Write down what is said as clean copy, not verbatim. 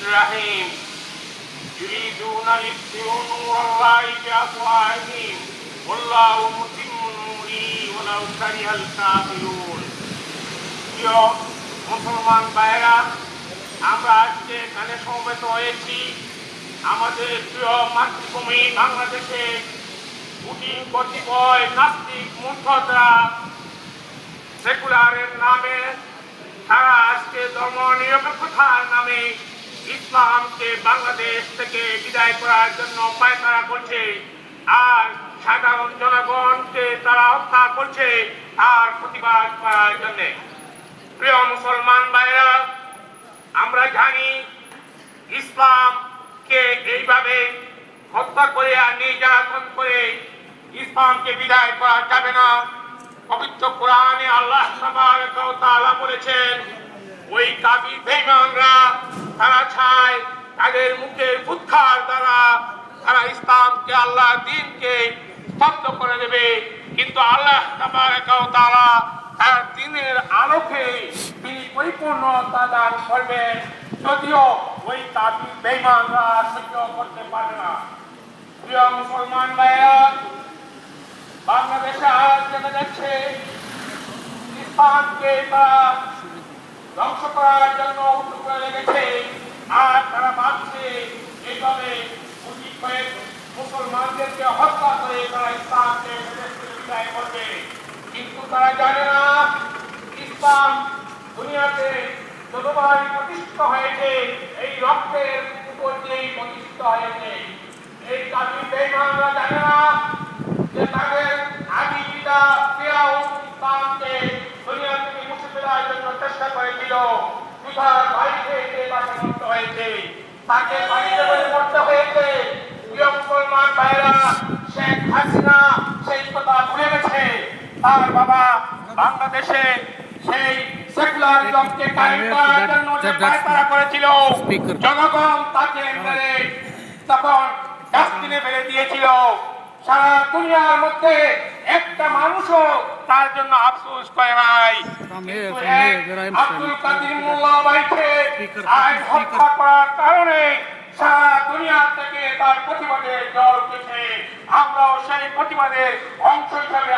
الرحيم يريدون ليطفئوا نور الله بأفواههم والله متم نوره ولو كره الكافرون প্রিয় মুসলমান ভাইরা আমরা আজকে এখানে সমবেত হয়েছি আমাদের প্রিয় মাতৃভূমি বাংলাদেশে কতিপয় নাস্তিক মুর্খরা সেকুলারের নামে তারা আজকে ধর্ম নিরপেক্ষতার নামে ইসলামকে বাংলাদেশ থেকে বিদায় করার জন্য পায়তারা করছে আর সাধারণ জনগণকে তারা হত্যা করছে তার প্রতিবাদ করার জন্য। প্রিয় মুসলমান ভাইরা আমরা জানি ইসলামকে এইভাবে হত্যা করে আর নির্যাতন করে ইসলামকে বিদায় করা যাবে না। পবিত্র কোরআনে আল্লাহ তাবারaka ওয়া তাআলা বলেছেন ওই কাফির বেঈমানরা তারা চায় তাদের মুখের ফুৎকার দ্বারা তারা ইসলামকে আল্লাহর দ্বীনকে স্তব্ধ করে দেবে, কিন্তু আল্লাহ তাবারaka ওয়া তাআলা তার দ্বীনের আলোকে তিনি পরিপূর্ণতা দান করবেন, যদিও ওই কাফির বেঈমানরা সহ্য করতে পারে না। প্রিয় মুসলমান ভাইরা বাংলাদেশে আজ দেখা যাচ্ছে ইসলামকে তারা ধ্বংস করার জন্য উদ্যোগ করে লেগেছে আর তারা ভাবছে এইভাবে মুসলমানদেরকে হত্যা করে তারা ইসলামকে বিদায় করবে, কিন্তু তারা জানে না ইসলাম দুনিয়াতে যতবারই প্রতিষ্ঠিত হয়েছে এই রক্তের উপর দিয়েই প্রতিষ্ঠিত হয়েছে। এই কাফির বেঈমানরা জানে না যে তাদের আদি পিতা ফিরআউন ইসলামকে দুনিয়া থেকে মুছে ফেলার জন্য চেষ্টা করেছিল, পিতার বাড়িতে বাসা হয়েছে, তাকে বাড়িতে করতে হয়েছে। প্রিয় মুসলমান ভাইরা শেখ হাসিনা সেই কথা ভুলে গেছে, তার বাবা বাংলাদেশে সেই সেকুলারিজমকে কায়েম করার জন্য যে পায়তারা করেছিল জনগণ তাকে মেরে তখন ডাস্টবিনে ফেলে দিয়েছিল। সারা দুনিয়ার মধ্যে একটা মানুষও তার জন্য আফসোস করে নাই। আব্দুল কাদির মোল্লা ভাইকে আইন হত্যা করার কারণে সারা দুনিয়া থেকে তার প্রতিবাদের জ্বর উঠেছে। আমরাও সেই প্রতিবাদের অংশ হিসাবে